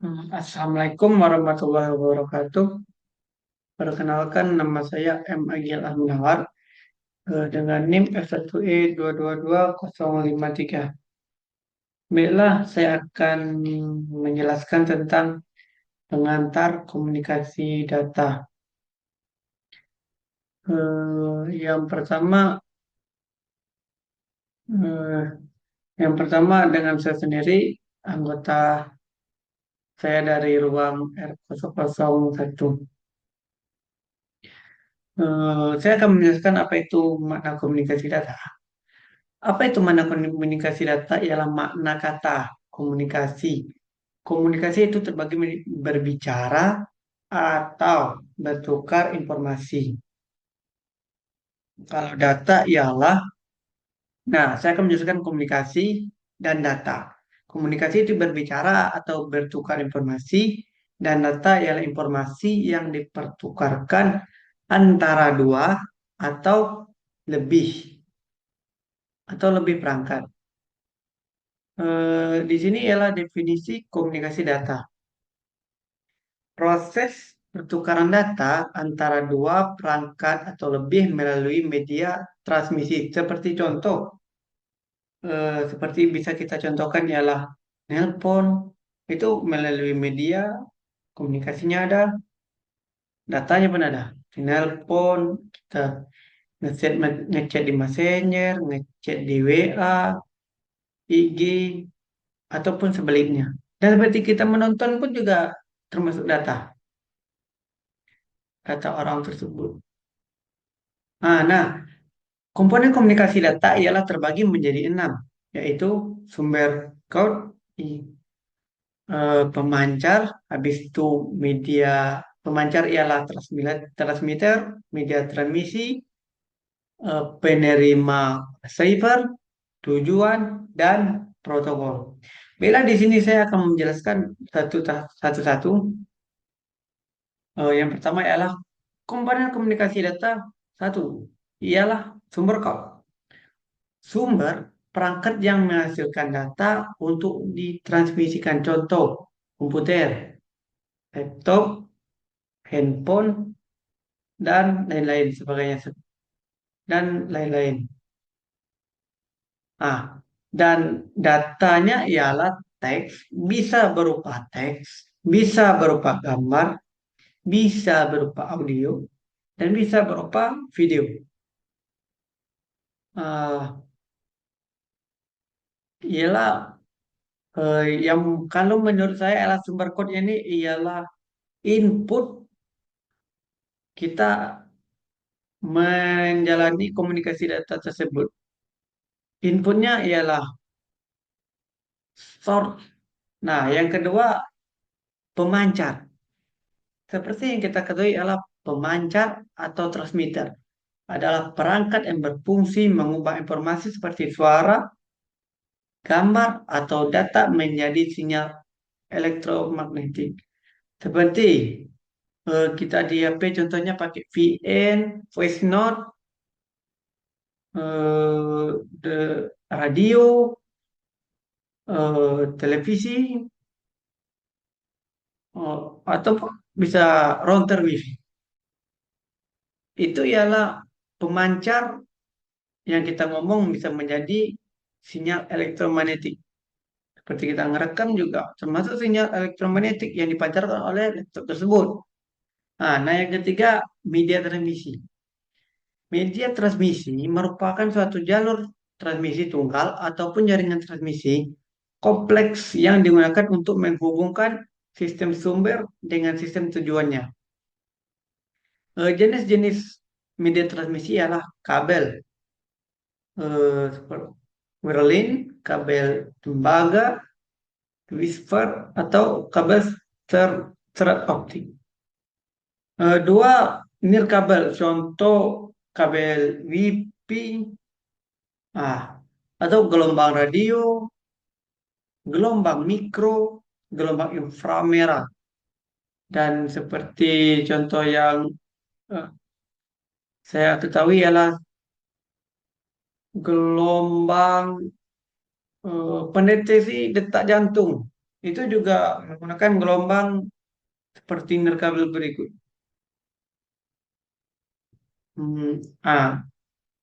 Assalamualaikum warahmatullahi wabarakatuh. Perkenalkan nama saya M. Agil Ahmdawar dengan NIM F1E222053. Baiklah, saya akan menjelaskan tentang pengantar komunikasi data. Yang pertama, eh, dengan saya sendiri, anggota saya dari ruang R001. Saya akan menjelaskan apa itu makna komunikasi data. Apa itu makna komunikasi data? Ialah makna kata komunikasi. Komunikasi itu terbagi berbicara atau bertukar informasi. Kalau data ialah, nah saya akan menjelaskan komunikasi dan data. Komunikasi itu berbicara atau bertukar informasi, dan data ialah informasi yang dipertukarkan antara dua atau lebih perangkat. Di sini ialah definisi komunikasi data. Proses pertukaran data antara dua perangkat atau lebih melalui media transmisi. Seperti contoh, seperti bisa kita contohkan ialah nelpon, itu melalui media komunikasinya ada, datanya pun ada. Di nelpon, kita ngechat di Messenger, ngechat di WA, IG, ataupun sebaliknya. Dan seperti kita menonton pun juga termasuk data orang tersebut. Nah, komponen komunikasi data ialah terbagi menjadi 6, yaitu sumber code, pemancar, habis itu media pemancar ialah transmitter, media transmisi, penerima receiver, tujuan, dan protokol. Bila di sini saya akan menjelaskan satu-satu. Yang pertama ialah komponen komunikasi data. Satu, ialah sumber code. Sumber perangkat yang menghasilkan data untuk ditransmisikan. Contoh, komputer, laptop, handphone, dan lain-lain sebagainya. Dan lain-lain. Ah, dan datanya ialah teks, teks, bisa berupa gambar, bisa berupa audio, dan bisa berupa video. Ah, ialah yang kalau menurut saya adalah sumber code ini ialah input kita menjalani komunikasi data tersebut. Inputnya ialah source. Nah, yang kedua, pemancar. Seperti yang kita ketahui adalah pemancar atau transmitter adalah perangkat yang berfungsi mengubah informasi seperti suara, gambar, atau data menjadi sinyal elektromagnetik. Seperti kita di HP contohnya pakai VN, voice note, the radio, televisi, atau bisa router WiFi. Itu ialah pemancar yang kita ngomong bisa menjadi sinyal elektromagnetik. Seperti kita ngerekam juga termasuk sinyal elektromagnetik yang dipancarkan oleh laptop tersebut. Nah, yang ketiga, media transmisi. Media transmisi merupakan suatu jalur transmisi tunggal ataupun jaringan transmisi kompleks yang digunakan untuk menghubungkan sistem sumber dengan sistem tujuannya. Jenis-jenis media transmisi ialah kabel, seperti wireless, kabel tembaga, whisper, atau kabel serat optik. Dua nirkabel, contoh kabel Wi-Fi, ah, atau gelombang radio, gelombang mikro, gelombang inframerah. Dan seperti contoh yang eh, saya ketahui ialah gelombang pendeteksi detak jantung. itu juga menggunakan gelombang seperti nirkabel berikut. Hmm, ah,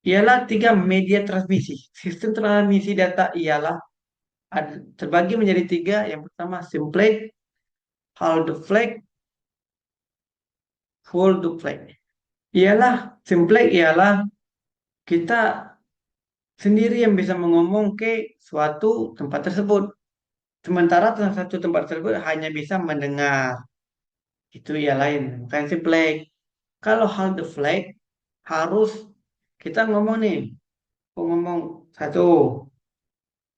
ialah tiga media transmisi. Sistem transmisi data ialah terbagi menjadi tiga. Yang pertama simplex, half duplex, full duplex. Ialah simplex ialah kita sendiri yang bisa mengomong ke suatu tempat tersebut. Sementara satu tempat tersebut hanya bisa mendengar. Itu ya lain. Bukan simplex. Kalau hal the flag harus kita ngomong nih. Aku ngomong satu.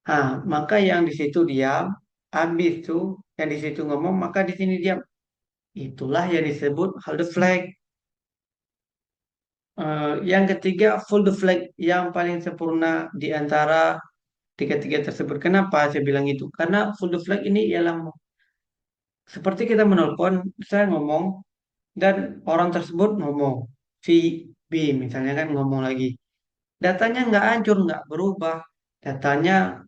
Nah, maka yang di situ diam. Habis itu yang di situ ngomong maka di sini diam. Itulah yang disebut hal the flag. Yang ketiga full the flag yang paling sempurna di antara tiga-tiga tersebut. Kenapa saya bilang itu? Karena full the flag ini ialah seperti kita menelpon, saya ngomong dan orang tersebut ngomong. Si B misalnya kan ngomong lagi. Datanya nggak hancur, nggak berubah. Datanya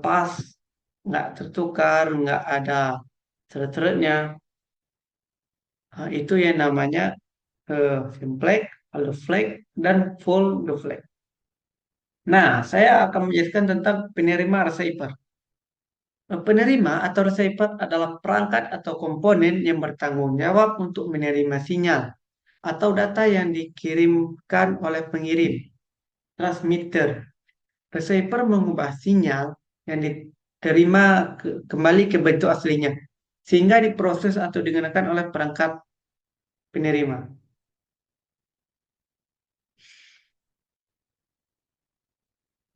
pas, nggak tertukar, nggak ada seret-seretnya. Nah, itu yang namanya simplex, half flag, dan full duplex. Nah, saya akan menjelaskan tentang penerima receiver. Penerima atau receiver adalah perangkat atau komponen yang bertanggung jawab untuk menerima sinyal atau data yang dikirimkan oleh pengirim, transmitter. Receiver mengubah sinyal yang diterima kembali ke bentuk aslinya, sehingga diproses atau digunakan oleh perangkat penerima.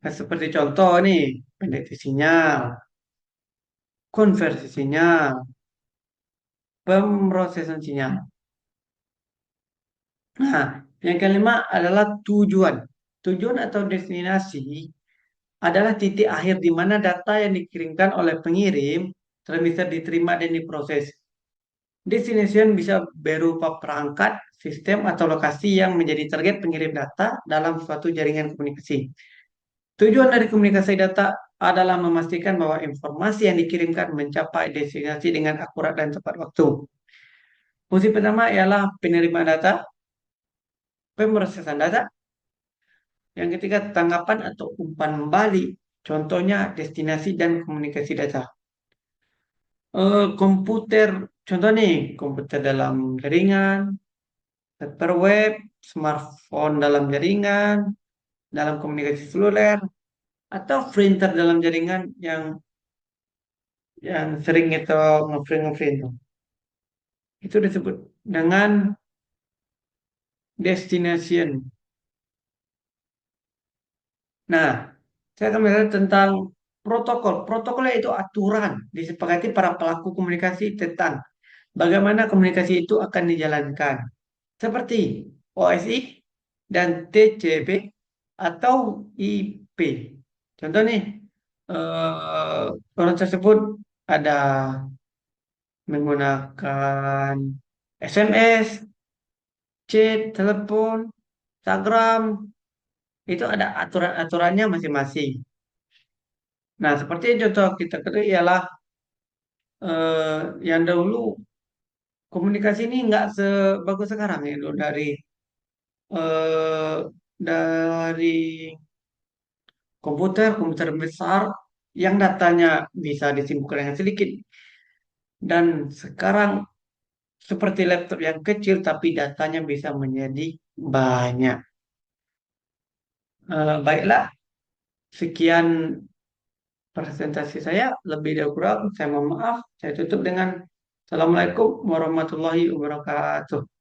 Nah, seperti contoh nih, pendeteksi sinyal, konversi sinyal, pemrosesan sinyal. Nah, yang kelima adalah tujuan. Tujuan atau destinasi adalah titik akhir di mana data yang dikirimkan oleh pengirim bisa diterima dan diproses. Destination bisa berupa perangkat, sistem, atau lokasi yang menjadi target pengirim data dalam suatu jaringan komunikasi. Tujuan dari komunikasi data adalah memastikan bahwa informasi yang dikirimkan mencapai destinasi dengan akurat dan tepat waktu. Fungsi pertama ialah penerimaan data, pemrosesan data. Yang ketiga, tanggapan atau umpan balik. Contohnya destinasi dan komunikasi data. Komputer, contoh nih, komputer dalam jaringan, server web, smartphone dalam jaringan, dalam komunikasi seluler, atau printer dalam jaringan yang sering itu ngeprint tuh. Itu disebut dengan destination. Nah, saya akan bicara tentang protokol. Protokolnya itu aturan disepakati para pelaku komunikasi tentang bagaimana komunikasi itu akan dijalankan. Seperti OSI dan TCP atau IP. Contoh nih, orang tersebut ada menggunakan SMS, chat, telepon, Instagram, itu ada aturan-aturannya masing-masing. Nah, seperti contoh kita ketahui ialah yang dahulu komunikasi ini nggak sebagus sekarang ya, loh. Eh, dari komputer besar yang datanya bisa disimpulkan dengan sedikit. Dan sekarang seperti laptop yang kecil tapi datanya bisa menjadi banyak. Baiklah, sekian presentasi saya. Lebih dari kurang, saya mohon maaf. Saya tutup dengan Assalamualaikum warahmatullahi wabarakatuh.